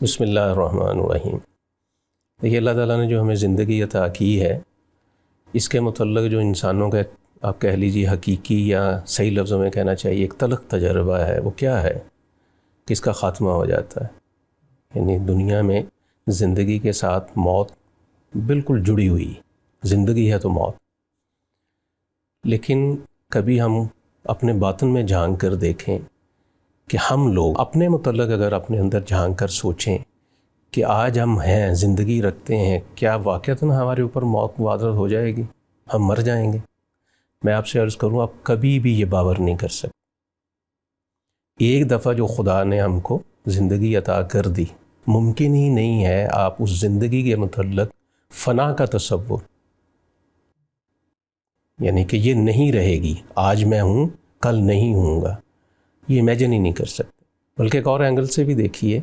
بسم اللہ الرحمن الرحیم۔ دیکھیے، اللہ تعالیٰ نے جو ہمیں زندگی عطا کی ہے، اس کے متعلق جو انسانوں کا آپ کہہ لیجیے حقیقی یا صحیح لفظوں میں کہنا چاہیے ایک تلخ تجربہ ہے، وہ کیا ہے کہ اس کا خاتمہ ہو جاتا ہے۔ یعنی دنیا میں زندگی کے ساتھ موت بالکل جڑی ہوئی، زندگی ہے تو موت۔ لیکن کبھی ہم اپنے باطن میں جھانک کر دیکھیں کہ ہم لوگ اپنے متعلق اگر اپنے اندر جھانک کر سوچیں کہ آج ہم ہیں، زندگی رکھتے ہیں، کیا واقعتاً ہمارے اوپر موت وارد ہو جائے گی، ہم مر جائیں گے؟ میں آپ سے عرض کروں، آپ کبھی بھی یہ باور نہیں کر سکتے۔ ایک دفعہ جو خدا نے ہم کو زندگی عطا کر دی، ممکن ہی نہیں ہے آپ اس زندگی کے متعلق فنا کا تصور، یعنی کہ یہ نہیں رہے گی، آج میں ہوں کل نہیں ہوں گا، یہ امیجن ہی نہیں کر سکتے۔ بلکہ ایک اور اینگل سے بھی دیکھیے،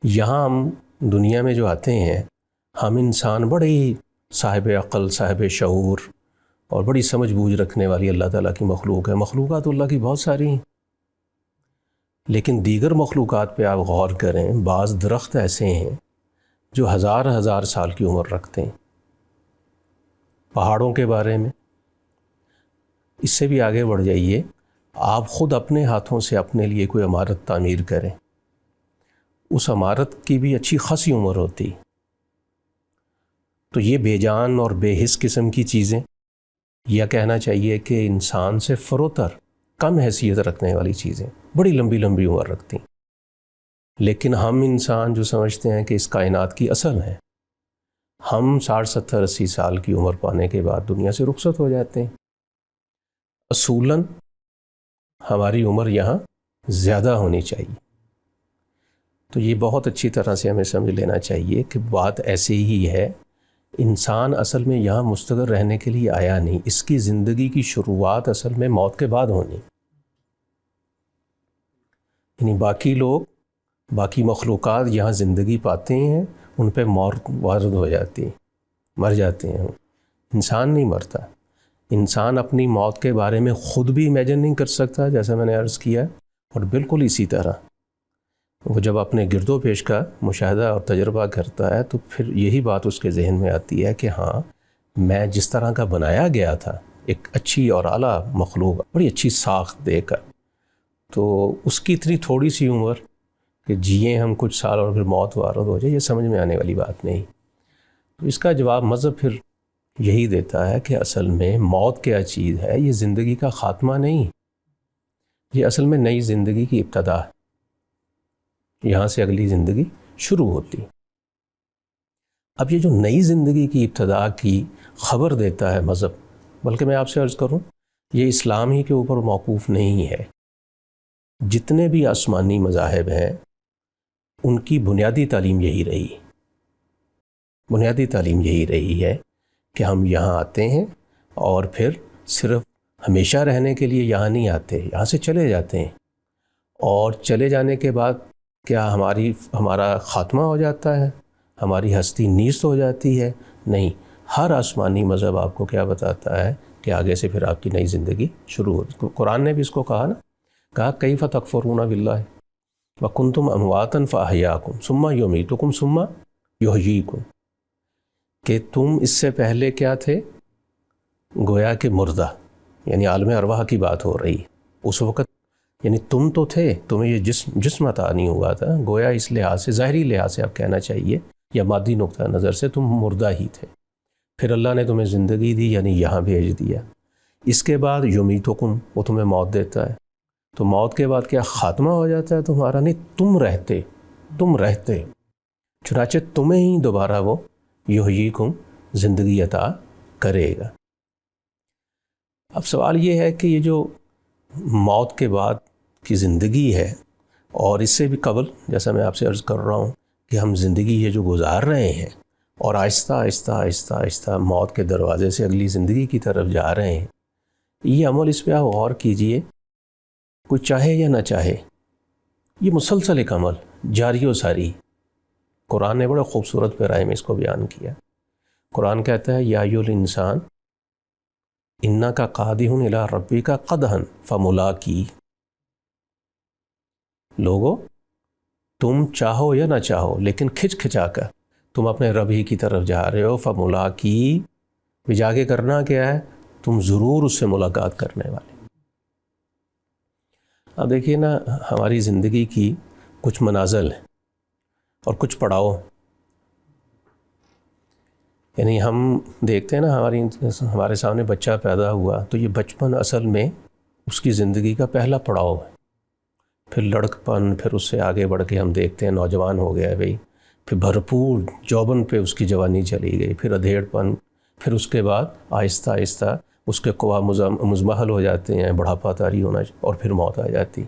یہاں ہم دنیا میں جو آتے ہیں، ہم انسان بڑے ہی صاحب عقل، صاحب شعور اور بڑی سمجھ بوجھ رکھنے والی اللہ تعالیٰ کی مخلوق ہے۔ مخلوقات اللہ کی بہت ساری ہیں، لیکن دیگر مخلوقات پہ آپ غور کریں، بعض درخت ایسے ہیں جو ہزار ہزار سال کی عمر رکھتے ہیں۔ پہاڑوں کے بارے میں اس سے بھی آگے بڑھ جائیے، آپ خود اپنے ہاتھوں سے اپنے لیے کوئی عمارت تعمیر کریں، اس عمارت کی بھی اچھی خاصی عمر ہوتی۔ تو یہ بے جان اور بے حس قسم کی چیزیں، یا کہنا چاہیے کہ انسان سے فروتر کم حیثیت رکھنے والی چیزیں بڑی لمبی لمبی عمر رکھتی، لیکن ہم انسان جو سمجھتے ہیں کہ اس کائنات کی اصل ہے، ہم 60 70 80 سال کی عمر پانے کے بعد دنیا سے رخصت ہو جاتے ہیں۔ اصولاً ہماری عمر یہاں زیادہ ہونی چاہیے۔ تو یہ بہت اچھی طرح سے ہمیں سمجھ لینا چاہیے کہ بات ایسے ہی ہے، انسان اصل میں یہاں مستقر رہنے کے لیے آیا نہیں، اس کی زندگی کی شروعات اصل میں موت کے بعد ہونی۔ یعنی باقی لوگ، باقی مخلوقات یہاں زندگی پاتے ہیں، ان پہ موت وارد ہو جاتی، مر جاتے ہیں۔ انسان نہیں مرتا۔ انسان اپنی موت کے بارے میں خود بھی امیجن نہیں کر سکتا، جیسا میں نے عرض کیا، اور بالکل اسی طرح وہ جب اپنے گرد و پیش کا مشاہدہ اور تجربہ کرتا ہے تو پھر یہی بات اس کے ذہن میں آتی ہے کہ ہاں، میں جس طرح کا بنایا گیا تھا، ایک اچھی اور اعلیٰ مخلوق، بڑی اچھی ساخت دے کر، تو اس کی اتنی تھوڑی سی عمر کہ جئیں ہم کچھ سال اور پھر موت وارد ہو جائے، یہ سمجھ میں آنے والی بات نہیں۔ تو اس کا جواب مذہب پھر یہی دیتا ہے کہ اصل میں موت کیا چیز ہے، یہ زندگی کا خاتمہ نہیں، یہ اصل میں نئی زندگی کی ابتدا ہے، یہاں سے اگلی زندگی شروع ہوتی۔ اب یہ جو نئی زندگی کی ابتدا کی خبر دیتا ہے مذہب، بلکہ میں آپ سے عرض کروں، یہ اسلام ہی کے اوپر موقوف نہیں ہے۔ جتنے بھی آسمانی مذاہب ہیں، ان کی بنیادی تعلیم یہی رہی، بنیادی تعلیم یہی رہی ہے کہ ہم یہاں آتے ہیں اور پھر صرف ہمیشہ رہنے کے لیے یہاں نہیں آتے، یہاں سے چلے جاتے ہیں، اور چلے جانے کے بعد کیا ہمارا خاتمہ ہو جاتا ہے، ہماری ہستی نیست ہو جاتی ہے؟ نہیں، ہر آسمانی مذہب آپ کو کیا بتاتا ہے کہ آگے سے پھر آپ کی نئی زندگی شروع ہوتی۔ قرآن نے بھی اس کو کہا نا، کہا کیف تکفرون باللہ وکنتم امواتا فاحیاکم ثم یمیتکم ثم یحییکم، کہ تم اس سے پہلے کیا تھے؟ گویا کہ مردہ، یعنی عالم ارواح کی بات ہو رہی اس وقت، یعنی تم تو تھے، تمہیں یہ جسم عطا نہیں ہوا تھا، گویا اس لحاظ سے، ظاہری لحاظ سے آپ کہنا چاہیے یا مادی نقطہ نظر سے تم مردہ ہی تھے، پھر اللہ نے تمہیں زندگی دی، یعنی یہاں بھیج دیا۔ اس کے بعد یمیتکم، وہ تمہیں موت دیتا ہے، تو موت کے بعد کیا خاتمہ ہو جاتا ہے تمہارا؟ نہیں، تم رہتے، چنانچہ تمہیں ہی دوبارہ وہ یحییکم، زندگی عطا کرے گا۔ اب سوال یہ ہے کہ یہ جو موت کے بعد کی زندگی ہے، اور اس سے بھی قبل، جیسا میں آپ سے عرض کر رہا ہوں کہ ہم زندگی یہ جو گزار رہے ہیں اور آہستہ آہستہ آہستہ آہستہ موت کے دروازے سے اگلی زندگی کی طرف جا رہے ہیں، یہ عمل، اس پہ آپ غور کیجئے، کوئی چاہے یا نہ چاہے، یہ مسلسل ایک عمل جاری و ساری۔ قرآن نے بڑے خوبصورت پیرائے میں اس کو بیان کیا۔ قرآن کہتا ہے یا ایھا الانسان انک قادح الی ربک قدحا فملاقی، لوگو تم چاہو یا نہ چاہو لیکن کھچ کھچا کر تم اپنے رب ہی کی طرف جا رہے ہو، فملاقی بھی جا کے کرنا کیا ہے، تم ضرور اس سے ملاقات کرنے والے۔ اب دیکھیے نا، ہماری زندگی کی کچھ منازل ہیں اور کچھ پڑاؤ، یعنی ہم دیکھتے ہیں نا ہمارے سامنے بچہ پیدا ہوا تو یہ بچپن اصل میں اس کی زندگی کا پہلا پڑاؤ ہے، پھر لڑکپن، پھر اس سے آگے بڑھ کے ہم دیکھتے ہیں نوجوان ہو گیا ہے بھئی، پھر بھرپور جوبن پہ اس کی جوانی چلی گئی، پھر ادھیڑ پن، پھر اس کے بعد آہستہ آہستہ اس کے قوا مزمحل ہو جاتے ہیں، بڑھاپا طاری ہونا، اور پھر موت آ جاتی۔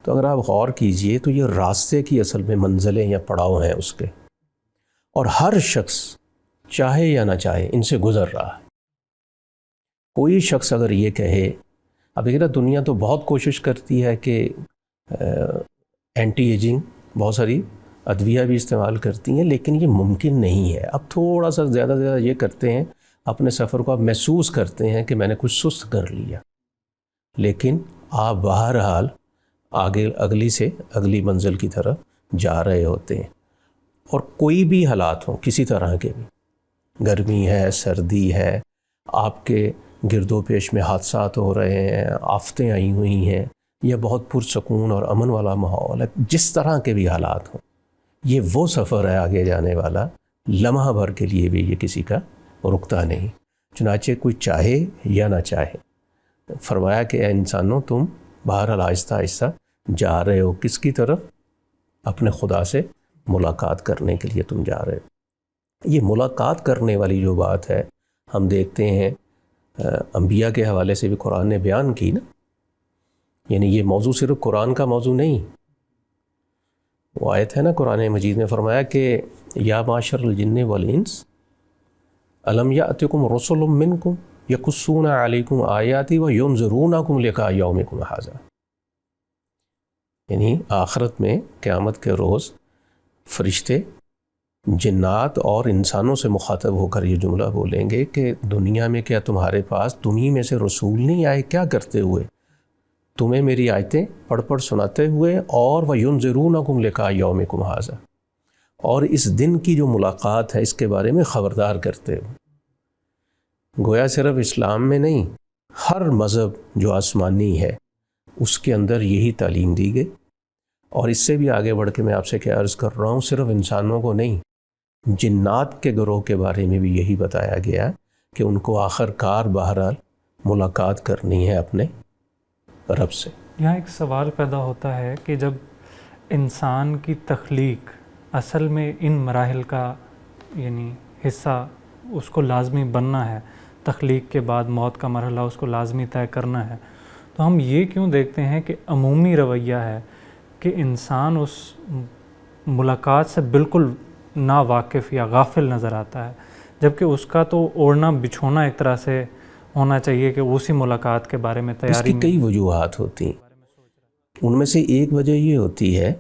تو اگر آپ غور کیجئے تو یہ راستے کی اصل میں منزلیں یا پڑاؤ ہیں اس کے، اور ہر شخص چاہے یا نہ چاہے ان سے گزر رہا ہے۔ کوئی شخص اگر یہ کہے، اب دیکھیں نا دنیا تو بہت کوشش کرتی ہے کہ اینٹی ایجنگ، بہت ساری ادویہ بھی استعمال کرتی ہیں، لیکن یہ ممکن نہیں ہے۔ اب تھوڑا سا زیادہ سے زیادہ یہ کرتے ہیں، اپنے سفر کو آپ محسوس کرتے ہیں کہ میں نے کچھ سست کر لیا، لیکن آپ بہرحال آگے اگلی منزل کی طرف جا رہے ہوتے ہیں۔ اور کوئی بھی حالات ہوں، کسی طرح کے بھی، گرمی ہے، سردی ہے، آپ کے گرد و پیش میں حادثات ہو رہے ہیں، آفتیں آئی ہوئی ہیں، یا بہت پرسکون اور امن والا ماحول ہے، جس طرح کے بھی حالات ہوں، یہ وہ سفر ہے آگے جانے والا، لمحہ بھر کے لیے بھی یہ کسی کا رکتا نہیں، چنانچہ کوئی چاہے یا نہ چاہے۔ فرمایا کہ اے انسانوں، تم بہرحال آہستہ آہستہ جا رہے ہو، کس کی طرف؟ اپنے خدا سے ملاقات کرنے کے لیے تم جا رہے ہو۔ یہ ملاقات کرنے والی جو بات ہے، ہم دیکھتے ہیں انبیاء کے حوالے سے بھی قرآن نے بیان کی نا، یعنی یہ موضوع صرف قرآن کا موضوع نہیں، وہ آیت ہے نا قرآن مجید میں فرمایا کہ یا معاشر الجن والانس الم یأتکم رسل منکم یقصون علیکم آیاتی وینذرونکم لقاء یومکم ھذا، یعنی آخرت میں قیامت کے روز فرشتے جنات اور انسانوں سے مخاطب ہو کر یہ جملہ بولیں گے کہ دنیا میں کیا تمہارے پاس تمہیں میں سے رسول نہیں آئے کیا کرتے ہوئے، تمہیں میری آیتیں پڑھ سناتے ہوئے، اور وَيُنذِرُونَكُمْ لِقَاءَ يَوْمِكُمْ هَذَا، اور اس دن کی جو ملاقات ہے اس کے بارے میں خبردار کرتے ہوئے۔ گویا صرف اسلام میں نہیں، ہر مذہب جو آسمانی ہے اس کے اندر یہی تعلیم دی گئی، اور اس سے بھی آگے بڑھ کے میں آپ سے کیا عرض کر رہا ہوں، صرف انسانوں کو نہیں، جنات کے گروہ کے بارے میں بھی یہی بتایا گیا کہ ان کو آخر کار بہرحال ملاقات کرنی ہے اپنے رب سے۔ یہاں ایک سوال پیدا ہوتا ہے کہ جب انسان کی تخلیق اصل میں ان مراحل کا یعنی حصہ اس کو لازمی بننا ہے، تخلیق کے بعد موت کا مرحلہ اس کو لازمی طے کرنا ہے، تو ہم یہ کیوں دیکھتے ہیں کہ عمومی رویہ ہے کہ انسان اس ملاقات سے بالکل ناواقف یا غافل نظر آتا ہے، جبکہ اس کا تو اوڑھنا بچھونا ایک طرح سے ہونا چاہیے کہ اسی ملاقات کے بارے میں تیاری۔ اس کی کئی وجوہات ہوتی ہیں، ان میں سے ایک وجہ یہ ہوتی ہے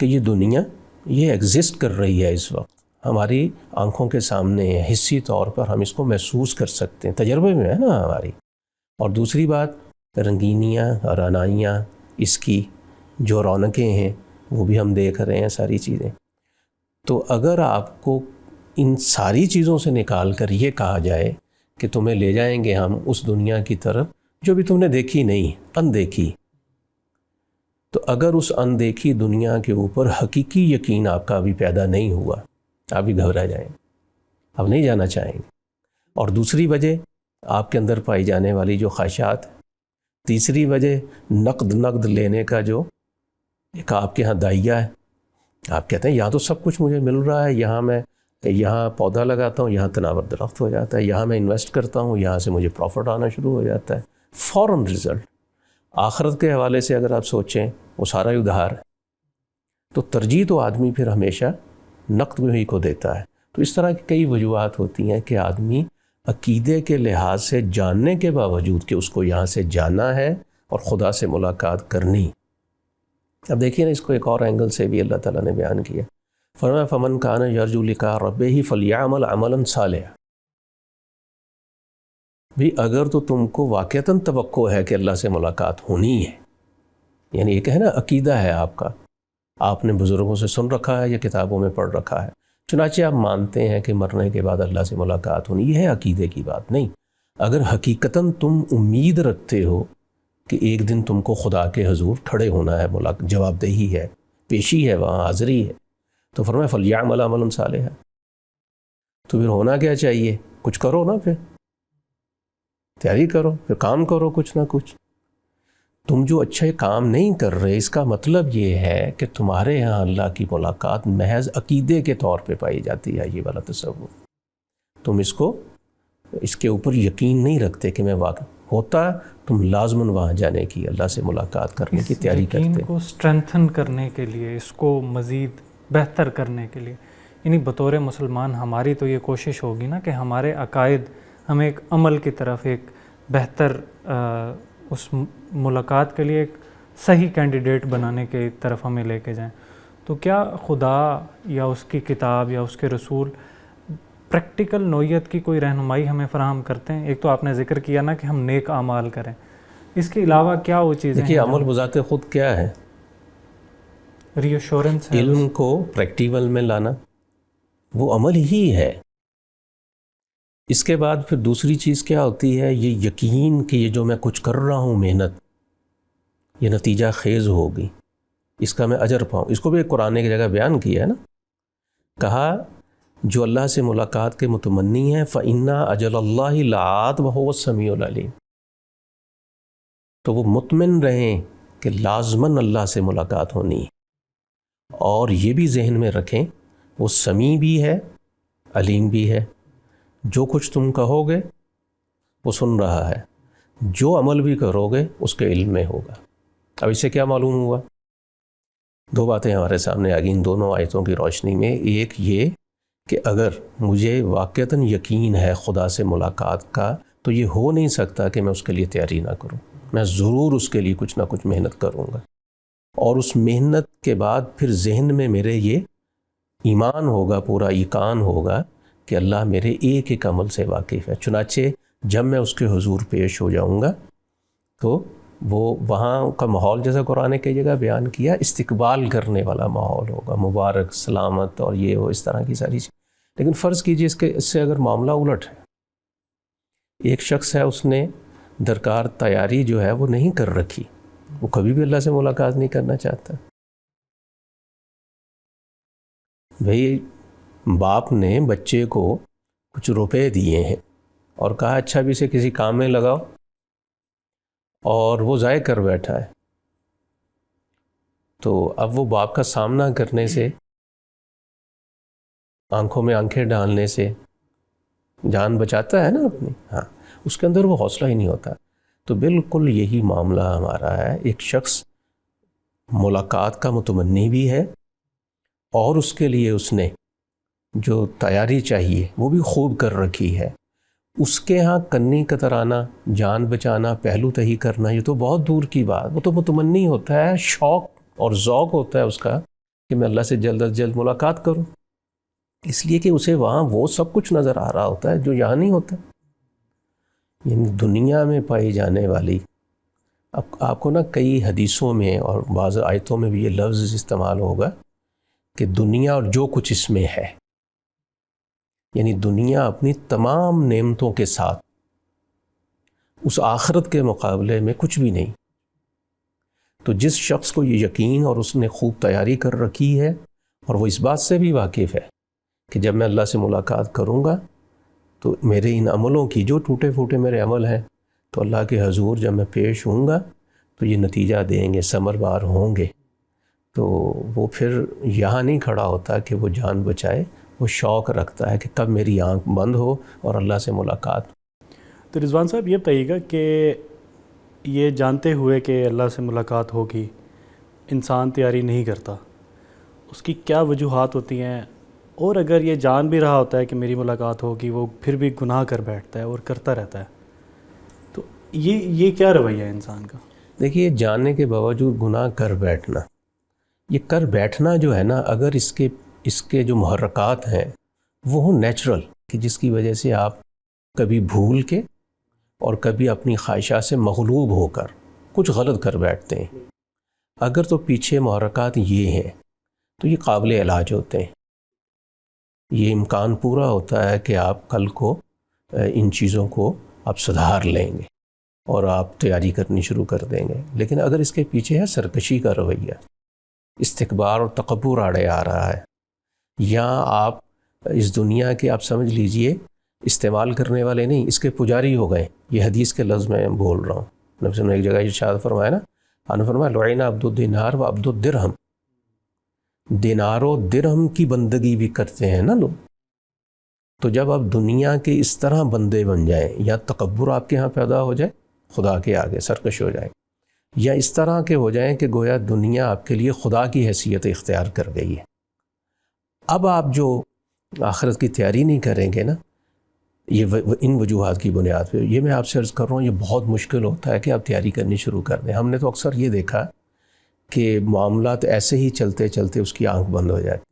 کہ یہ دنیا یہ ایگزسٹ کر رہی ہے اس وقت، ہماری آنکھوں کے سامنے ہے، حسی طور پر ہم اس کو محسوس کر سکتے ہیں، تجربے میں ہے نا ہماری۔ اور دوسری بات، رنگینیاں رعنائیاں، اس کی جو رونقیں ہیں وہ بھی ہم دیکھ رہے ہیں ساری چیزیں۔ تو اگر آپ کو ان ساری چیزوں سے نکال کر یہ کہا جائے کہ تمہیں لے جائیں گے ہم اس دنیا کی طرف جو بھی تم نے دیکھی نہیں، اندیکھی، تو اگر اس اندیکھی دنیا کے اوپر حقیقی یقین آپ کا ابھی پیدا نہیں ہوا، آپ بھی گھبرا جائیں، آپ نہیں جانا چاہیں گے۔ اور دوسری وجہ آپ کے اندر پائی جانے والی جو خواہشات، تیسری وجہ نقد لینے کا جو ایک آپ کے ہاں دائیہ ہے، آپ کہتے ہیں یہاں تو سب کچھ مجھے مل رہا ہے، یہاں پودا لگاتا ہوں، یہاں تناور درخت ہو جاتا ہے، یہاں میں انویسٹ کرتا ہوں، یہاں سے مجھے پروفٹ آنا شروع ہو جاتا ہے، فوراً رزلٹ۔ آخرت کے حوالے سے اگر آپ سوچیں وہ سارا ہی ادھار ہے، تو ترجیح تو آدمی پھر ہمیشہ نقد ہی کو دیتا ہے۔ تو اس طرح کی کئی وجوہات ہوتی ہیں کہ آدمی عقیدے کے لحاظ سے جاننے کے باوجود کہ اس کو یہاں سے جانا ہے اور خدا سے ملاقات کرنی۔ اب دیکھیے نا، اس کو ایک اور اینگل سے بھی اللہ تعالیٰ نے بیان کیا، فرمایا فمن کان یرجو لقاء ربہ فلیعمل عملا صالحا، بھی اگر تو تم کو واقعتاً توقع ہے کہ اللہ سے ملاقات ہونی ہے، یعنی ایک ہے نا عقیدہ ہے آپ کا آپ نے بزرگوں سے سن رکھا ہے یا کتابوں میں پڑھ رکھا ہے، چنانچہ آپ مانتے ہیں کہ مرنے کے بعد اللہ سے ملاقات ہونی، یہ ہے عقیدے کی بات نہیں۔ اگر حقیقتاً تم امید رکھتے ہو کہ ایک دن تم کو خدا کے حضور کھڑے ہونا ہے، جواب دہی ہے، پیشی ہے، وہاں حاضری ہے، تو فرمایا فَلْيَعْمَلْ عَمَلًا صَالِحًا، تو پھر ہونا کیا چاہیے؟ کچھ کرو نا، پھر تیاری کرو، پھر کام کرو کچھ نہ کچھ۔ تم جو اچھے کام نہیں کر رہے، اس کا مطلب یہ ہے کہ تمہارے ہاں اللہ کی ملاقات محض عقیدے کے طور پہ پائی جاتی ہے، یہ والا تصور۔ تم اس کے اوپر یقین نہیں رکھتے کہ میں واقع ہوتا، تم لازماً وہاں جانے کی، اللہ سے ملاقات کرنے کی تیاری کرتے۔ یقین کو اسٹرینتھن کرنے کے لیے، اس کو مزید بہتر کرنے کے لیے، یعنی بطور مسلمان ہماری تو یہ کوشش ہوگی نا کہ ہمارے عقائد ہمیں ایک عمل کی طرف، ایک بہتر اس ملاقات کے لیے ایک صحیح کینڈیڈیٹ بنانے کی طرف ہمیں لے کے جائیں۔ تو کیا خدا یا اس کی کتاب یا اس کے رسول پریکٹیکل نوعیت کی کوئی رہنمائی ہمیں فراہم کرتے ہیں؟ ایک تو آپ نے ذکر کیا نا کہ ہم نیک اعمال کریں، اس کے علاوہ کیا وہ چیزیں ہیں؟ دیکھیے عمل بذات خود کیا ہے؟ ری ایشورنس ہے، علم کو پریکٹیکل میں لانا، وہ عمل ہی ہے۔ اس کے بعد پھر دوسری چیز کیا ہوتی ہے؟ یہ یقین کہ یہ جو میں کچھ کر رہا ہوں محنت، یہ نتیجہ خیز ہوگی، اس کا میں اجر پاؤں۔ اس کو بھی قرآن کی جگہ بیان کیا ہے نا، کہا جو اللہ سے ملاقات کے متمنی ہیں فَإِنَّا أَجَلَ اللَّهِ لَآتٍ وَهُوَ السَّمِيعُ الْعَلِيمُ، تو وہ مطمئن رہیں کہ لازماً اللہ سے ملاقات ہونی ہے، اور یہ بھی ذہن میں رکھیں وہ سمیع بھی ہے، علیم بھی ہے، جو کچھ تم کہو گے وہ سن رہا ہے، جو عمل بھی کرو گے اس کے علم میں ہوگا۔ اب اس سے کیا معلوم ہوا؟ دو باتیں ہمارے سامنے آ گئیں ان دونوں آیتوں کی روشنی میں۔ ایک یہ کہ اگر مجھے واقعتاً یقین ہے خدا سے ملاقات کا، تو یہ ہو نہیں سکتا کہ میں اس کے لیے تیاری نہ کروں، میں ضرور اس کے لیے کچھ نہ کچھ محنت کروں گا، اور اس محنت کے بعد پھر ذہن میں میرے یہ ایمان ہوگا، پورا ایقان ہوگا کہ اللہ میرے ایک ایک عمل سے واقف ہے۔ چنانچہ جب میں اس کے حضور پیش ہو جاؤں گا تو وہ وہاں کا ماحول جیسا قرآن کی جگہ بیان کیا، استقبال کرنے والا ماحول ہوگا، مبارک، سلامت، اور یہ وہ اس طرح کی ساری چیز۔ لیکن فرض کیجئے اس سے اگر معاملہ الٹ ہے، ایک شخص ہے اس نے درکار تیاری جو ہے وہ نہیں کر رکھی، وہ کبھی بھی اللہ سے ملاقات نہیں کرنا چاہتا۔ بھئی باپ نے بچے کو کچھ روپے دیے ہیں اور کہا اچھا بھی اسے کسی کام میں لگاؤ، اور وہ ضائع کر بیٹھا ہے، تو اب وہ باپ کا سامنا کرنے سے، آنکھوں میں آنکھیں ڈالنے سے جان بچاتا ہے نا اپنی، ہاں، اس کے اندر وہ حوصلہ ہی نہیں ہوتا۔ تو بالکل یہی معاملہ ہمارا ہے، ایک شخص ملاقات کا متمنی بھی ہے، اور اس کے لیے اس نے جو تیاری چاہیے وہ بھی خوب کر رکھی ہے۔ اس کے ہاں کنی کترانا، جان بچانا، پہلو تہی کرنا، یہ تو بہت دور کی بات، وہ تو متمنی ہوتا ہے، شوق اور ذوق ہوتا ہے اس کا کہ میں اللہ سے جلد از جلد ملاقات کروں، اس لیے کہ اسے وہاں وہ سب کچھ نظر آ رہا ہوتا ہے جو یہاں نہیں ہوتا۔ یعنی دنیا میں پائی جانے والی، اب آپ کو نا کئی حدیثوں میں اور بعض آیتوں میں بھی یہ لفظ استعمال ہوگا کہ دنیا اور جو کچھ اس میں ہے، یعنی دنیا اپنی تمام نعمتوں کے ساتھ اس آخرت کے مقابلے میں کچھ بھی نہیں۔ تو جس شخص کو یہ یقین اور اس نے خوب تیاری کر رکھی ہے، اور وہ اس بات سے بھی واقف ہے کہ جب میں اللہ سے ملاقات کروں گا تو میرے ان عملوں کی، جو ٹوٹے پھوٹے میرے عمل ہیں، تو اللہ کے حضور جب میں پیش ہوں گا تو یہ نتیجہ دیں گے، ثمر بار ہوں گے، تو وہ پھر یہاں نہیں کھڑا ہوتا کہ وہ جان بچائے، وہ شوق رکھتا ہے کہ کب میری آنکھ بند ہو اور اللہ سے ملاقات۔ تو رضوان صاحب یہ بتائیے گا کہ یہ جانتے ہوئے کہ اللہ سے ملاقات ہوگی انسان تیاری نہیں کرتا، اس کی کیا وجوہات ہوتی ہیں؟ اور اگر یہ جان بھی رہا ہوتا ہے کہ میری ملاقات ہوگی، وہ پھر بھی گناہ کر بیٹھتا ہے اور کرتا رہتا ہے، تو یہ کیا رویہ ہے انسان کا؟ دیکھیے جاننے کے باوجود گناہ کر بیٹھنا، یہ کر بیٹھنا جو ہے نا، اگر اس کے جو محرکات ہیں وہ ہوں نیچرل، کہ جس کی وجہ سے آپ کبھی بھول کے اور کبھی اپنی خواہشات سے مغلوب ہو کر کچھ غلط کر بیٹھتے ہیں، اگر تو پیچھے محرکات یہ ہیں تو یہ قابل علاج ہوتے ہیں. یہ امکان پورا ہوتا ہے کہ آپ کل کو ان چیزوں کو آپ سدھار لیں گے اور آپ تیاری کرنی شروع کر دیں گے. لیکن اگر اس کے پیچھے ہے سرکشی کا رویہ، استکبار اور تکبر آڑے آ رہا ہے، یا آپ اس دنیا کے آپ سمجھ لیجئے استعمال کرنے والے نہیں، اس کے پجاری ہو گئے. یہ حدیث کے لفظ میں بول رہا ہوں. نبی صلی اللہ علیہ وسلم نے ایک جگہ ارشاد فرمایا نا، انہوں نے فرمایا لعن عبد الدینار و عبد الدرہم. دینار و درہم کی بندگی بھی کرتے ہیں نا لوگ. تو جب آپ دنیا کے اس طرح بندے بن جائیں، یا تکبر آپ کے ہاں پیدا ہو جائے، خدا کے آگے سرکش ہو جائے، یا اس طرح کے ہو جائیں کہ گویا دنیا آپ کے لیے خدا کی حیثیت اختیار کر گئی ہے، اب آپ جو آخرت کی تیاری نہیں کریں گے نا، یہ ان وجوہات کی بنیاد پہ، یہ میں آپ سے عرض کر رہا ہوں، یہ بہت مشکل ہوتا ہے کہ آپ تیاری کرنی شروع کر دیں. ہم نے تو اکثر یہ دیکھا کہ معاملات ایسے ہی چلتے چلتے اس کی آنکھ بند ہو جاتی.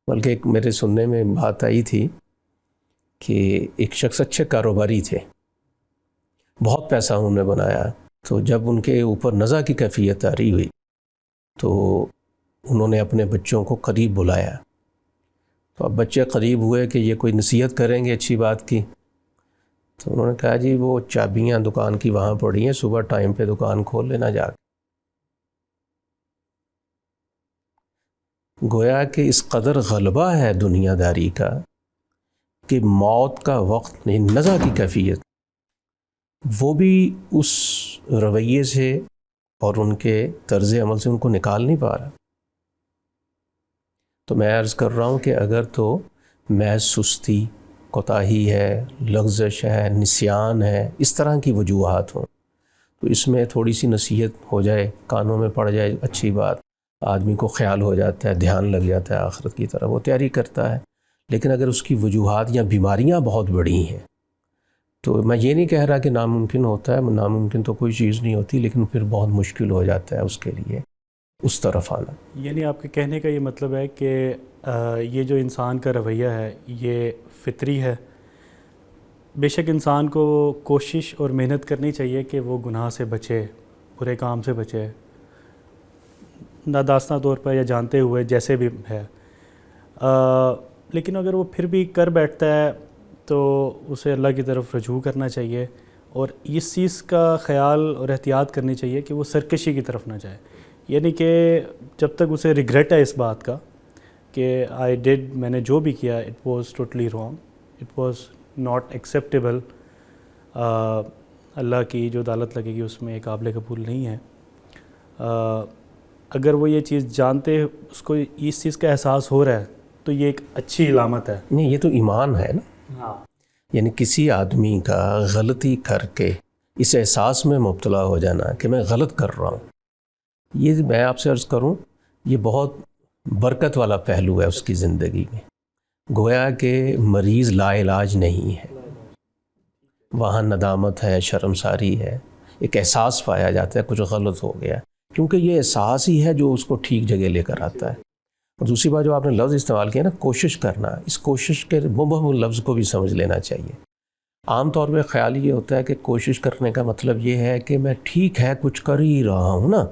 بلکہ ایک میرے سننے میں بات آئی تھی کہ ایک شخص اچھے کاروباری تھے، بہت پیسہ انہوں نے بنایا، تو جب ان کے اوپر نزع کی کیفیت آ رہی ہوئی تو انہوں نے اپنے بچوں کو قریب بلایا. تو اب بچے قریب ہوئے کہ یہ کوئی نصیحت کریں گے اچھی بات کی، تو انہوں نے کہا جی وہ چابیاں دکان کی وہاں پڑی ہیں، صبح ٹائم پہ دکان کھول لینا جا کے. گویا کہ اس قدر غلبہ ہے دنیا داری کا کہ موت کا وقت نہیں، نزع کی کیفیت وہ بھی اس رویے سے اور ان کے طرز عمل سے ان کو نکال نہیں پا رہا. تو میں عرض کر رہا ہوں کہ اگر تو محض سستی، کوتاہی ہے، لغزش ہے، نسیان ہے، اس طرح کی وجوہات ہوں تو اس میں تھوڑی سی نصیحت ہو جائے، کانوں میں پڑ جائے، اچھی بات، آدمی کو خیال ہو جاتا ہے، دھیان لگ جاتا ہے آخرت کی طرف، وہ تیاری کرتا ہے. لیکن اگر اس کی وجوہات یا بیماریاں بہت بڑی ہیں تو میں یہ نہیں کہہ رہا کہ ناممکن ہوتا ہے، ناممکن تو کوئی چیز نہیں ہوتی، لیکن پھر بہت مشکل ہو جاتا ہے اس کے لیے اس طرف آنا. یعنی آپ کے کہنے کا یہ مطلب ہے کہ یہ جو انسان کا رویہ ہے یہ فطری ہے. بے شک انسان کو کوشش اور محنت کرنی چاہیے کہ وہ گناہ سے بچے، برے کام سے بچے، نادانستہ طور پر یا جانتے ہوئے جیسے بھی ہے. لیکن اگر وہ پھر بھی کر بیٹھتا ہے تو اسے اللہ کی طرف رجوع کرنا چاہیے، اور اس چیز کا خیال اور احتیاط کرنی چاہیے کہ وہ سرکشی کی طرف نہ جائے. یعنی کہ جب تک اسے ریگریٹ ہے اس بات کا کہ میں نے جو بھی کیا it was totally wrong, it was not acceptable, اللہ کی جو عدالت لگے گی اس میں قابل قبول نہیں ہے. اگر وہ یہ چیز جانتے، اس کو اس چیز کا احساس ہو رہا ہے تو یہ ایک اچھی علامت ہے. نہیں، یہ تو ایمان ہے نا. ہاں، یعنی کسی آدمی کا غلطی کر کے اس احساس میں مبتلا ہو جانا کہ میں غلط کر رہا ہوں، یہ میں آپ سے عرض کروں یہ بہت برکت والا پہلو ہے اس کی زندگی میں. گویا کہ مریض لا علاج نہیں ہے، وہاں ندامت ہے، شرمساری ہے، ایک احساس پایا جاتا ہے کچھ غلط ہو گیا، کیونکہ یہ احساس ہی ہے جو اس کو ٹھیک جگہ لے کر آتا ہے. اور دوسری بات جو آپ نے لفظ استعمال کیا نا، کوشش کرنا، اس کوشش کے مبہم لفظ کو بھی سمجھ لینا چاہیے. عام طور پہ خیال یہ ہوتا ہے کہ کوشش کرنے کا مطلب یہ ہے کہ میں ٹھیک ہے کچھ کر ہی رہا ہوں نا.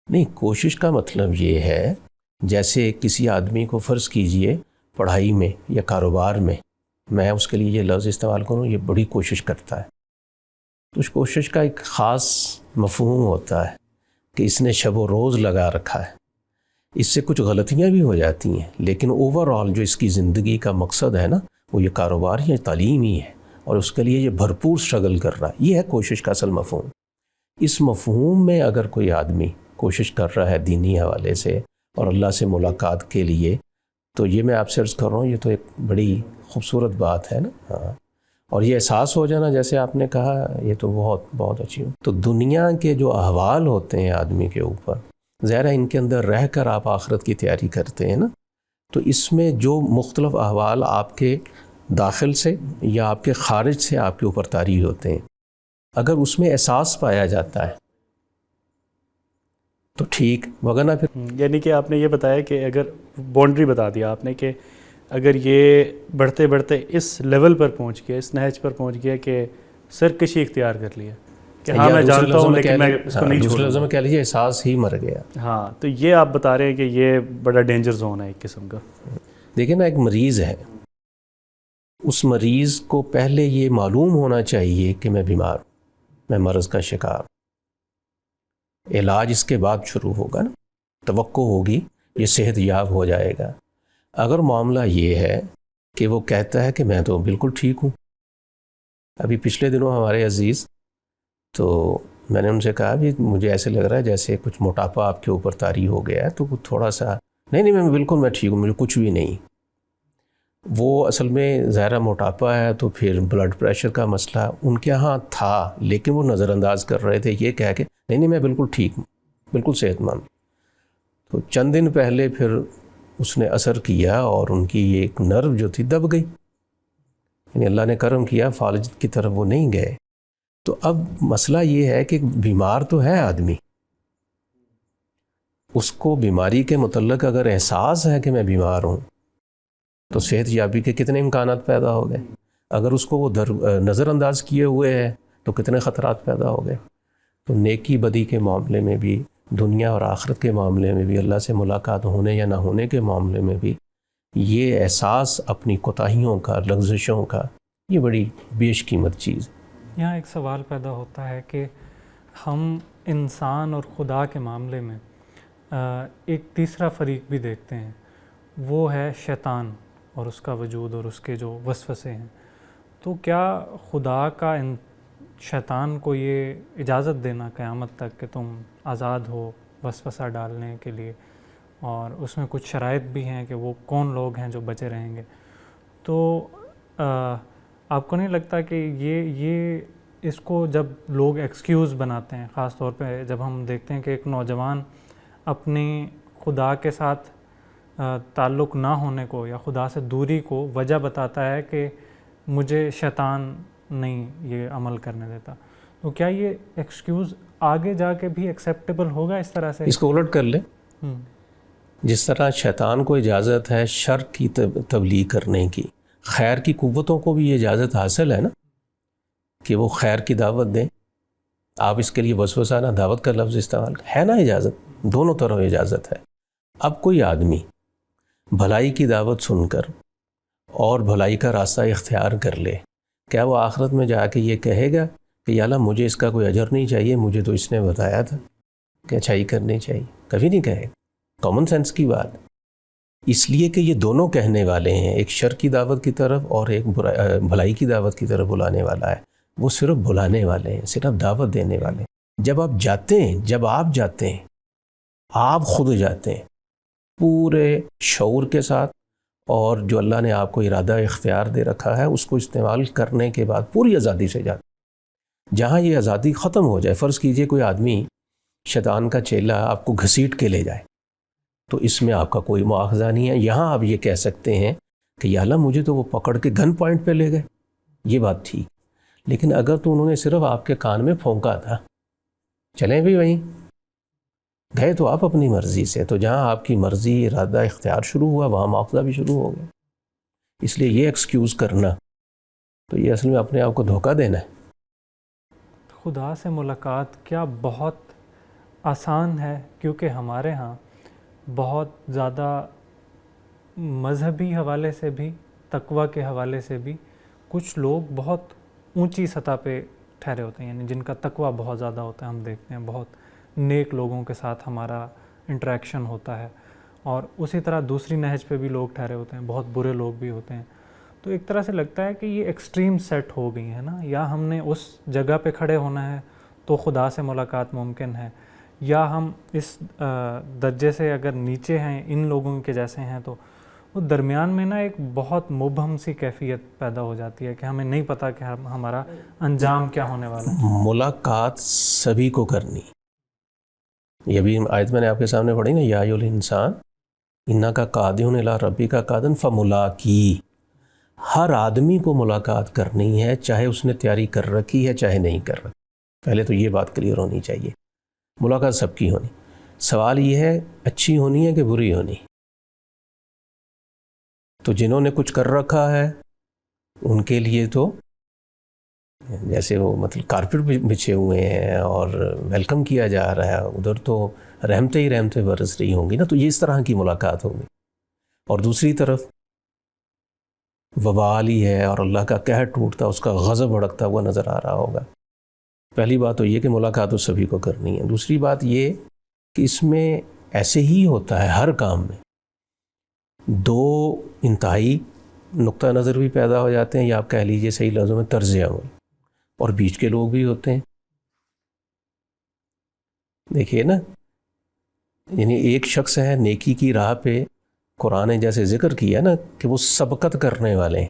نہیں، کوشش کا مطلب یہ ہے جیسے کسی آدمی کو فرض کیجئے پڑھائی میں یا کاروبار میں اس کے لیے یہ لفظ استعمال کروں، یہ بڑی کوشش کرتا ہے، تو اس کوشش کا ایک خاص مفہوم ہوتا ہے کہ اس نے شب و روز لگا رکھا ہے. اس سے کچھ غلطیاں بھی ہو جاتی ہیں، لیکن اوور آل جو اس کی زندگی کا مقصد ہے نا، وہ یہ کاروبار یا تعلیم ہی ہے، اور اس کے لیے یہ بھرپور سٹرگل کر رہا ہے. یہ ہے کوشش کا اصل مفہوم. اس مفہوم میں اگر کوئی آدمی کوشش کر رہا ہے دینی حوالے سے اور اللہ سے ملاقات کے لیے، تو یہ میں آپ سے عرض کر رہا ہوں یہ تو ایک بڑی خوبصورت بات ہے نا. ہاں، اور یہ احساس ہو جانا جیسے آپ نے کہا، یہ تو بہت بہت اچھی ہو. تو دنیا کے جو احوال ہوتے ہیں آدمی کے اوپر، ظاہر ہے ان کے اندر رہ کر آپ آخرت کی تیاری کرتے ہیں نا، تو اس میں جو مختلف احوال آپ کے داخل سے یا آپ کے خارج سے آپ کے اوپر طاری ہوتے ہیں، اگر اس میں احساس پایا جاتا ہے تو ٹھیک، وگرنہ پھر یعنی کہ آپ نے یہ بتایا کہ اگر باؤنڈری بتا دیا آپ نے کہ اگر یہ بڑھتے بڑھتے اس لیول پر پہنچ گیا، اس نہج پر پہنچ گیا کہ سرکشی اختیار کر لیا کہ ہاں میں جانتا ہوں لیکن میں اس کو نہیں دوسرے چھوڑوں لفظوں میں کہہ لیجیے احساس ہی مر گیا. ہاں تو یہ آپ بتا رہے ہیں کہ یہ بڑا ڈینجر زون ہے ایک قسم کا. دیکھیں نا، ایک مریض ہے، اس مریض کو پہلے یہ معلوم ہونا چاہیے کہ میں بیمار ہوں، میں مرض کا شکار ہوں. علاج اس کے بعد شروع ہوگا نا، توقع ہوگی یہ صحت یاب ہو جائے گا. اگر معاملہ یہ ہے کہ وہ کہتا ہے کہ میں تو بالکل ٹھیک ہوں. ابھی پچھلے دنوں ہمارے عزیز، تو میں نے ان سے کہا بھی مجھے ایسے لگ رہا ہے جیسے کچھ موٹاپا آپ کے اوپر طاری ہو گیا ہے، تو تھوڑا سا نہیں میں بالکل میں ٹھیک ہوں، مجھے کچھ بھی نہیں. وہ اصل میں ظاہرہ موٹاپا ہے تو پھر بلڈ پریشر کا مسئلہ ان کے ہاں تھا، لیکن وہ نظر انداز کر رہے تھے یہ کہہ کے نہیں میں بالکل ٹھیک ہوں، بالکل صحت مند. تو چند دن پہلے پھر اس نے اثر کیا اور ان کی ایک نرو جو تھی دب گئی. یعنی اللہ نے کرم کیا، فالج کی طرف وہ نہیں گئے. تو اب مسئلہ یہ ہے کہ بیمار تو ہے آدمی، اس کو بیماری کے متعلق اگر احساس ہے کہ میں بیمار ہوں تو صحت یابی کے کتنے امکانات پیدا ہو گئے. اگر اس کو وہ نظر انداز کیے ہوئے ہے تو کتنے خطرات پیدا ہو گئے. تو نیکی بدی کے معاملے میں بھی، دنیا اور آخرت کے معاملے میں بھی، اللہ سے ملاقات ہونے یا نہ ہونے کے معاملے میں بھی، یہ احساس اپنی کوتاہیوں کا، لغزشوں کا، یہ بڑی بیش قیمت چیز ہے. یہاں ایک سوال پیدا ہوتا ہے کہ ہم انسان اور خدا کے معاملے میں ایک تیسرا فریق بھی دیکھتے ہیں، وہ ہے شیطان اور اس کا وجود اور اس کے جو وسوسے ہیں. تو کیا خدا کا شیطان کو یہ اجازت دینا قیامت تک کہ تم آزاد ہو وسوسہ ڈالنے کے لیے، اور اس میں کچھ شرائط بھی ہیں کہ وہ کون لوگ ہیں جو بچے رہیں گے، تو آپ کو نہیں لگتا کہ یہ اس کو جب لوگ ایکسکیوز بناتے ہیں، خاص طور پہ جب ہم دیکھتے ہیں کہ ایک نوجوان اپنی خدا کے ساتھ تعلق نہ ہونے کو یا خدا سے دوری کو وجہ بتاتا ہے کہ مجھے شیطان نہیں یہ عمل کرنے دیتا، تو کیا یہ ایکسکیوز آگے جا کے بھی ایکسیپٹیبل ہوگا اس طرح سے؟ اس کو الٹ کر لیں، جس طرح شیطان کو اجازت ہے شر کی تبلیغ کرنے کی، خیر کی قوتوں کو بھی یہ اجازت حاصل ہے نا کہ وہ خیر کی دعوت دیں. آپ اس کے لیے وسوسہ نہ دعوت کا لفظ استعمال ہے نا، اجازت دونوں طرف اجازت ہے. اب کوئی آدمی بھلائی کی دعوت سن کر اور بھلائی کا راستہ اختیار کر لے، کیا وہ آخرت میں جا کے یہ کہے گا کہ یا اللہ مجھے اس کا کوئی اجر نہیں چاہیے، مجھے تو اس نے بتایا تھا کہ اچھائی کرنی چاہیے؟ کبھی نہیں کہے. کامن سینس کی بات. اس لیے کہ یہ دونوں کہنے والے ہیں، ایک شر کی دعوت کی طرف اور ایک بھلائی کی دعوت کی طرف بلانے والا ہے. وہ صرف بلانے والے ہیں، صرف دعوت دینے والے ہیں. جب آپ جاتے ہیں آپ خود جاتے ہیں پورے شعور کے ساتھ، اور جو اللہ نے آپ کو ارادہ اختیار دے رکھا ہے اس کو استعمال کرنے کے بعد پوری آزادی سے جاتے. جہاں یہ آزادی ختم ہو جائے، فرض کیجئے کوئی آدمی شیطان کا چیلا آپ کو گھسیٹ کے لے جائے، تو اس میں آپ کا کوئی مواخذہ نہیں ہے. یہاں آپ یہ کہہ سکتے ہیں کہ یا اللہ مجھے تو وہ پکڑ کے گن پوائنٹ پہ لے گئے، یہ بات ٹھیک. لیکن اگر تو انہوں نے صرف آپ کے کان میں پھونکا تھا، چلیں بھی وہیں گئے تو آپ اپنی مرضی سے، تو جہاں آپ کی مرضی ارادہ اختیار شروع ہوا وہاں مواخذہ بھی شروع ہو گیا. اس لیے یہ ایکسکیوز کرنا تو یہ اصل میں اپنے آپ کو دھوکہ دینا ہے. خدا سے ملاقات کیا بہت آسان ہے؟ کیونکہ ہمارے ہاں بہت زیادہ مذہبی حوالے سے بھی، تقویٰ کے حوالے سے بھی کچھ لوگ بہت اونچی سطح پہ ٹھہرے ہوتے ہیں، یعنی جن کا تقویٰ بہت زیادہ ہوتا ہے. ہم دیکھتے ہیں بہت نیک لوگوں کے ساتھ ہمارا انٹریکشن ہوتا ہے، اور اسی طرح دوسری نہج پہ بھی لوگ ٹھہرے ہوتے ہیں، بہت برے لوگ بھی ہوتے ہیں. تو ایک طرح سے لگتا ہے کہ یہ ایکسٹریم سیٹ ہو گئی ہے نا، یا ہم نے اس جگہ پہ کھڑے ہونا ہے تو خدا سے ملاقات ممکن ہے، یا ہم اس درجے سے اگر نیچے ہیں ان لوگوں کے جیسے ہیں تو وہ درمیان میں نا ایک بہت مبہم سی کیفیت پیدا ہو جاتی ہے کہ ہمیں نہیں پتہ کہ ہمارا انجام کیا ہونے والا ہے. ملاقات سبھی کو کرنی. یہ بھی آیت میں نے آپ کے سامنے پڑھی نا، یا ایھا الانسان انک قادر الی ربک قدرا فملاقی. ہر آدمی کو ملاقات کرنی ہے، چاہے اس نے تیاری کر رکھی ہے چاہے نہیں کر رکھی. پہلے تو یہ بات کلیئر ہونی چاہیے، ملاقات سب کی ہونی. سوال یہ ہے اچھی ہونی ہے کہ بری ہونی. تو جنہوں نے کچھ کر رکھا ہے ان کے لیے تو جیسے وہ مطلب کارپیٹ بچھے ہوئے ہیں اور ویلکم کیا جا رہا ہے، ادھر تو رحمتیں ہی رحمتیں برس رہی ہوں گی نا، تو یہ اس طرح کی ملاقات ہوگی. اور دوسری طرف وبال ہی ہے اور اللہ کا قہر ٹوٹتا، اس کا غضب بھڑکتا ہوا نظر آ رہا ہوگا. پہلی بات تو یہ کہ ملاقات تو سبھی کو کرنی ہے. دوسری بات یہ کہ اس میں ایسے ہی ہوتا ہے ہر کام میں، دو انتہائی نقطہ نظر بھی پیدا ہو جاتے ہیں، یا آپ کہہ لیجئے صحیح لفظوں میں طرز عمل، اور بیچ کے لوگ بھی ہوتے ہیں. دیکھیے نا، یعنی ایک شخص ہے نیکی کی راہ پہ، قرآن نے جیسے ذکر کیا نا کہ وہ سبقت کرنے والے ہیں،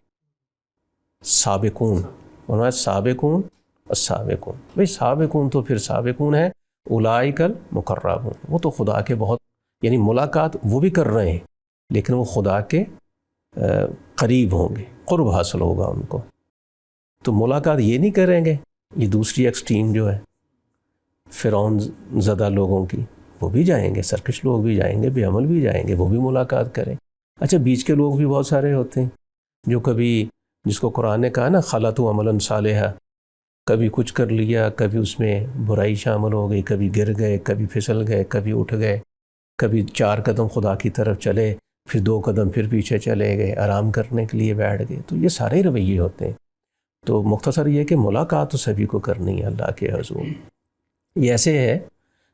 سابقون، انہوں سابقون السابقون. بھئی سابقون تو پھر سابقون ہے، اولئک المقربون، وہ تو خدا کے بہت، یعنی ملاقات وہ بھی کر رہے ہیں لیکن وہ خدا کے قریب ہوں گے، قرب حاصل ہوگا ان کو. تو ملاقات یہ نہیں کریں گے. یہ دوسری ایکسٹریم جو ہے فرعون زدہ لوگوں کی، وہ بھی جائیں گے، سرکش لوگ بھی جائیں گے، بے عمل بھی جائیں گے، وہ بھی ملاقات کریں. اچھا، بیچ کے لوگ بھی بہت سارے ہوتے ہیں جو کبھی، جس کو قرآن نے کہا نا خلطوا عملا صالحا، کبھی کچھ کر لیا، کبھی اس میں برائی شامل ہو گئی، کبھی گر گئے، کبھی پھسل گئے، کبھی اٹھ گئے، کبھی 4 قدم خدا کی طرف چلے، پھر 2 قدم پھر پیچھے چلے گئے، آرام کرنے کے لیے بیٹھ گئے. تو یہ سارے رویے ہوتے ہیں. تو مختصر یہ کہ ملاقات تو سبھی کو کرنی ہے اللہ کے حضور. یہ ایسے ہے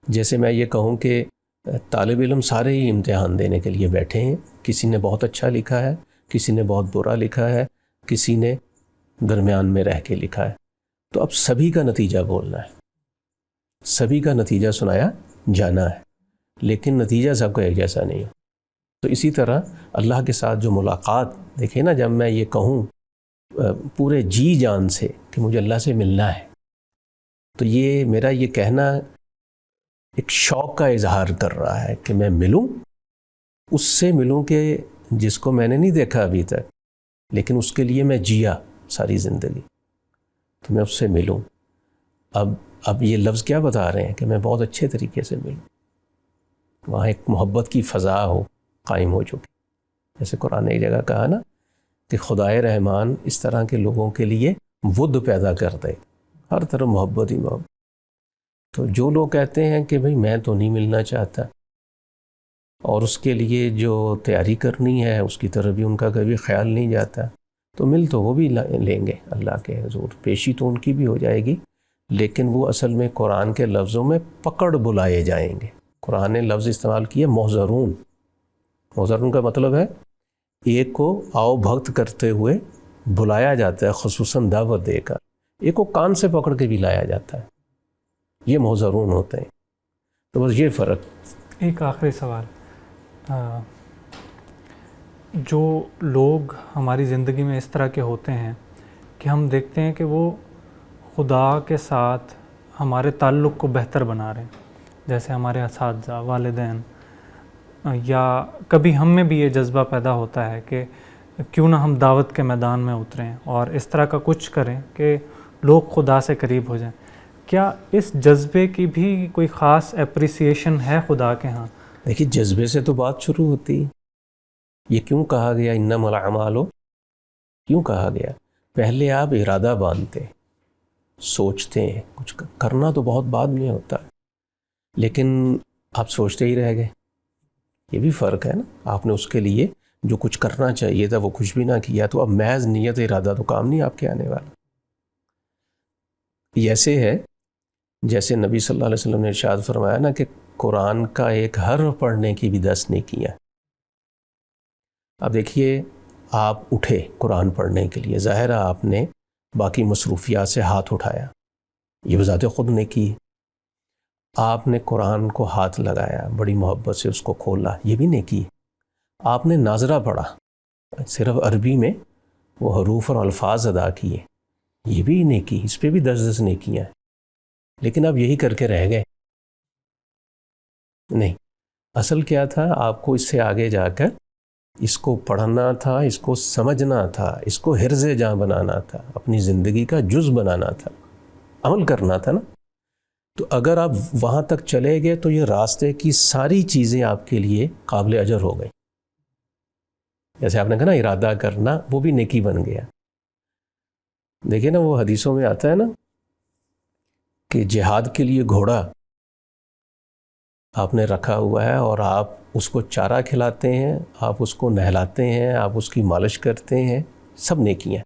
جیسے میں یہ کہوں کہ طالب علم سارے ہی امتحان دینے کے لیے بیٹھے ہیں. کسی نے بہت اچھا لکھا ہے، کسی نے بہت برا لکھا ہے، کسی نے درمیان میں رہ کے لکھا ہے. تو اب سبھی کا نتیجہ بولنا ہے، سبھی کا نتیجہ سنایا جانا ہے، لیکن نتیجہ سب کا ایک جیسا نہیں ہو. تو اسی طرح اللہ کے ساتھ جو ملاقات، دیکھیں نا، جب میں یہ کہوں پورے جی جان سے کہ مجھے اللہ سے ملنا ہے، تو یہ میرا یہ کہنا ایک شوق کا اظہار کر رہا ہے کہ میں ملوں، اس سے ملوں کہ جس کو میں نے نہیں دیکھا ابھی تک، لیکن اس کے لیے میں جیا ساری زندگی، تو میں اس سے ملوں. اب یہ لفظ کیا بتا رہے ہیں کہ میں بہت اچھے طریقے سے ملوں، وہاں ایک محبت کی فضا ہو قائم ہو چکی. جیسے قرآن نے ایک جگہ کہا نا کہ خدائے رحمان اس طرح کے لوگوں کے لیے ود پیدا کر دے، ہر طرف محبت ہی محبت. تو جو لوگ کہتے ہیں کہ بھئی میں تو نہیں ملنا چاہتا، اور اس کے لیے جو تیاری کرنی ہے اس کی طرف بھی ان کا کبھی خیال نہیں جاتا، تو مل تو وہ بھی لیں گے اللہ کے حضور، پیشی تو ان کی بھی ہو جائے گی، لیکن وہ اصل میں قرآن کے لفظوں میں پکڑ بلائے جائیں گے. قرآن نے لفظ استعمال کیا محضرون. محضرون کا مطلب ہے ایک کو آؤ بھگت کرتے ہوئے بلایا جاتا ہے، خصوصاً دعوت دے کر، ایک کو کان سے پکڑ کے بھی لایا جاتا ہے، یہ محضرون ہوتے ہیں. تو بس یہ فرق. ایک آخری سوال، جو لوگ ہماری زندگی میں اس طرح کے ہوتے ہیں کہ ہم دیکھتے ہیں کہ وہ خدا کے ساتھ ہمارے تعلق کو بہتر بنا رہے ہیں، جیسے ہمارے اساتذہ، والدین، یا کبھی ہم میں بھی یہ جذبہ پیدا ہوتا ہے کہ کیوں نہ ہم دعوت کے میدان میں اتریں اور اس طرح کا کچھ کریں کہ لوگ خدا سے قریب ہو جائیں. کیا اس جذبے کی بھی کوئی خاص اپریسیشن ہے خدا کے ہاں؟ دیکھیے، جذبے سے تو بات شروع ہوتی ہے. یہ کیوں کہا گیا انما الاعمال، کیوں کہا گیا؟ پہلے آپ ارادہ باندھتے ہیں، سوچتے ہیں، کچھ کرنا تو بہت بعد میں ہوتا ہے، لیکن آپ سوچتے ہی رہ گئے. یہ بھی فرق ہے نا، آپ نے اس کے لیے جو کچھ کرنا چاہیے تھا وہ کچھ بھی نہ کیا، تو اب محض نیت ارادہ تو کام نہیں آپ کے آنے والا. یہ ایسے ہے جیسے نبی صلی اللہ علیہ وسلم نے ارشاد فرمایا نا کہ قرآن کا ایک حرف پڑھنے کی بھی 10 نیکیاں. اب دیکھیے، آپ اٹھے قرآن پڑھنے کے لیے، ظاہر ہے آپ نے باقی مصروفیات سے ہاتھ اٹھایا، یہ بذات خود نیکی ہے. آپ نے قرآن کو ہاتھ لگایا، بڑی محبت سے اس کو کھولا، یہ بھی نیکی ہے. آپ نے ناظرہ پڑھا، صرف عربی میں وہ حروف اور الفاظ ادا کیے، یہ بھی نیکی، اس پہ بھی 10 نیکیاں ہیں. لیکن آپ یہی کر کے رہ گئے نہیں. اصل کیا تھا؟ آپ کو اس سے آگے جا کر اس کو پڑھنا تھا، اس کو سمجھنا تھا، اس کو حرز جاں بنانا تھا، اپنی زندگی کا جز بنانا تھا، عمل کرنا تھا نا. تو اگر آپ وہاں تک چلے گئے تو یہ راستے کی ساری چیزیں آپ کے لیے قابل اجر ہو گئی. جیسے آپ نے کہا نا ارادہ کرنا، وہ بھی نیکی بن گیا. دیکھیں نا وہ حدیثوں میں آتا ہے نا کہ جہاد کے لیے گھوڑا آپ نے رکھا ہوا ہے اور آپ اس کو چارہ کھلاتے ہیں، آپ اس کو نہلاتے ہیں، آپ اس کی مالش کرتے ہیں، سب نیکیاں،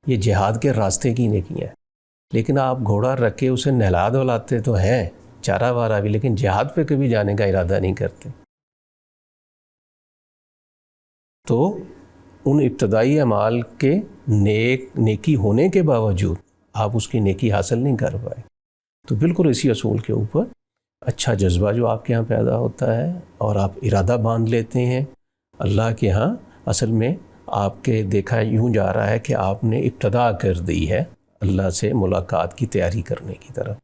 یہ جہاد کے راستے کی نیکیاں ہیں۔ لیکن آپ گھوڑا رکھ کے اسے نہلا دھلاتے تو ہیں، چارہ وارہ بھی، لیکن جہاد پہ کبھی جانے کا ارادہ نہیں کرتے۔ تو ان ابتدائی اعمال کے نیکی ہونے کے باوجود آپ اس کی نیکی حاصل نہیں کر پائے۔ تو بالکل اسی اصول کے اوپر اچھا جذبہ جو آپ کے ہاں پیدا ہوتا ہے اور آپ ارادہ باندھ لیتے ہیں، اللہ کے ہاں اصل میں آپ کے دیکھا یوں جا رہا ہے کہ آپ نے ابتدا کر دی ہے اللہ سے ملاقات کی تیاری کرنے کی طرف۔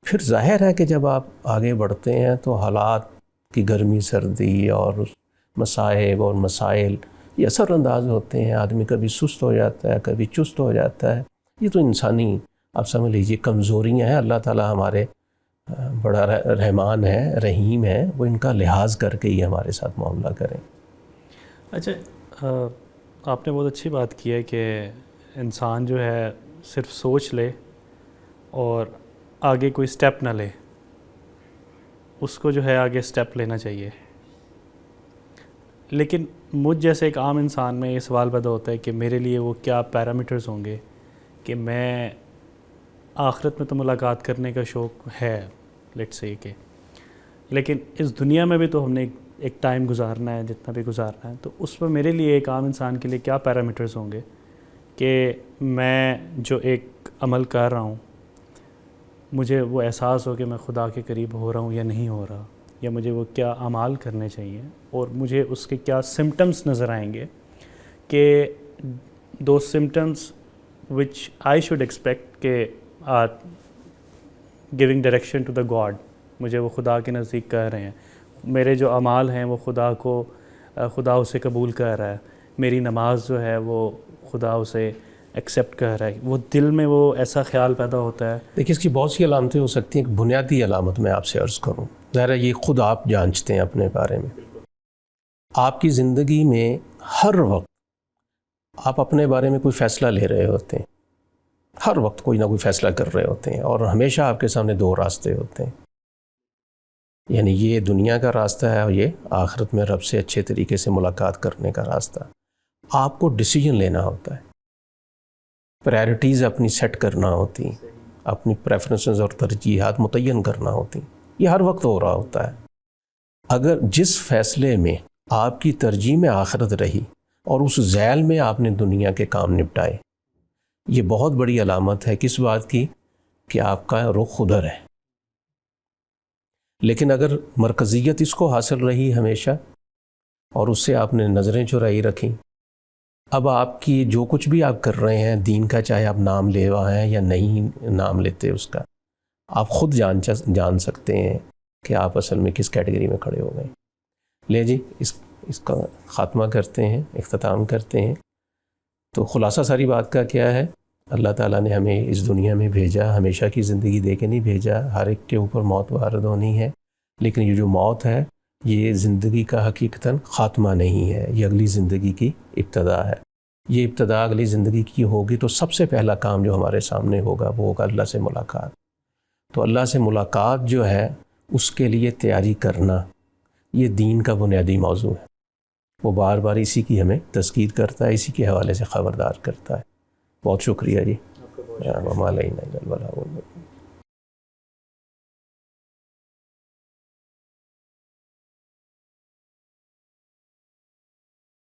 پھر ظاہر ہے کہ جب آپ آگے بڑھتے ہیں تو حالات کی گرمی سردی اور مصائب اور مسائل یہ اثر انداز ہوتے ہیں، آدمی کبھی سست ہو جاتا ہے، کبھی چست ہو جاتا ہے۔ یہ تو انسانی آپ سمجھ لیجیے کمزوریاں ہیں، اللہ تعالیٰ ہمارے بڑا رحمان ہے، رحیم ہے، وہ ان کا لحاظ کر کے ہی ہمارے ساتھ معاملہ کریں۔ اچھا، آپ نے بہت اچھی بات کی ہے کہ انسان جو ہے صرف سوچ لے اور آگے کوئی سٹیپ نہ لے، اس کو جو ہے آگے سٹیپ لینا چاہیے۔ لیکن مجھ جیسے ایک عام انسان میں یہ سوال پیدا ہوتا ہے کہ میرے لیے وہ کیا پیرامیٹرز ہوں گے کہ میں آخرت میں تو ملاقات کرنے کا شوق ہے لیٹ سے کہ، لیکن اس دنیا میں بھی تو ہم نے ایک ٹائم گزارنا ہے جتنا بھی گزارنا ہے، تو اس میں میرے لیے ایک عام انسان کے لیے کیا پیرامیٹرز ہوں گے کہ میں جو ایک عمل کر رہا ہوں مجھے وہ احساس ہو کہ میں خدا کے قریب ہو رہا ہوں یا نہیں ہو رہا، یا مجھے وہ کیا اعمال کرنے چاہیے اور مجھے اس کے کیا سمٹمز نظر آئیں گے کہ دو symptoms which I should expect کہ are giving direction to the God, مجھے وہ خدا کے نزدیک کر رہے ہیں، میرے جو اعمال ہیں وہ خدا اسے قبول کر رہا ہے، میری نماز جو ہے وہ خدا اسے ایکسیپٹ کر رہا ہے، وہ دل میں وہ ایسا خیال پیدا ہوتا ہے۔ دیکھیے اس کی بہت سی علامتیں ہو سکتی ہیں، ایک بنیادی علامت میں آپ سے عرض کروں، ظاہر ہے یہ خود آپ جانچتے ہیں اپنے بارے میں۔ آپ کی زندگی میں ہر وقت آپ اپنے بارے میں کوئی فیصلہ لے رہے ہوتے ہیں، ہر وقت کوئی نہ کوئی فیصلہ کر رہے ہوتے ہیں، اور ہمیشہ آپ کے سامنے دو راستے ہوتے ہیں، یعنی یہ دنیا کا راستہ ہے اور یہ آخرت میں رب سے اچھے طریقے سے ملاقات کرنے کا راستہ۔ آپ کو ڈیسیجن لینا ہوتا ہے، پرائرٹیز اپنی سیٹ کرنا ہوتی، اپنی پریفرنسز اور ترجیحات متعین کرنا ہوتی، یہ ہر وقت ہو رہا ہوتا ہے۔ اگر جس فیصلے میں آپ کی ترجیح میں آخرت رہی اور اس ذیل میں آپ نے دنیا کے کام نپٹائے، یہ بہت بڑی علامت ہے کس بات کی کہ آپ کا رخ ادھر ہے۔ لیکن اگر مرکزیت اس کو حاصل رہی ہمیشہ اور اس سے آپ نے نظریں چرائی رکھیں، اب آپ کی جو کچھ بھی آپ کر رہے ہیں دین کا، چاہے آپ نام لیوا ہیں یا نہیں نام لیتے اس کا، آپ خود جان سکتے ہیں کہ آپ اصل میں کس کیٹیگری میں کھڑے ہو گئے۔ لے جی اس کا خاتمہ کرتے ہیں، اختتام کرتے ہیں۔ تو خلاصہ ساری بات کا کیا ہے، اللہ تعالیٰ نے ہمیں اس دنیا میں بھیجا، ہمیشہ کی زندگی دے کے نہیں بھیجا، ہر ایک کے اوپر موت وارد ہونی ہے، لیکن یہ جو موت ہے یہ زندگی کا حقیقتاً خاتمہ نہیں ہے، یہ اگلی زندگی کی ابتدا ہے۔ یہ ابتدا اگلی زندگی کی ہوگی تو سب سے پہلا کام جو ہمارے سامنے ہوگا وہ ہوگا اللہ سے ملاقات۔ تو اللہ سے ملاقات جو ہے اس کے لیے تیاری کرنا، یہ دین کا بنیادی موضوع ہے۔ وہ بار بار اسی کی ہمیں تذکیر کرتا ہے، اسی کے حوالے سے خبردار کرتا ہے۔ بہت شکریہ جی۔ وما علینا الا البلاغ المبین۔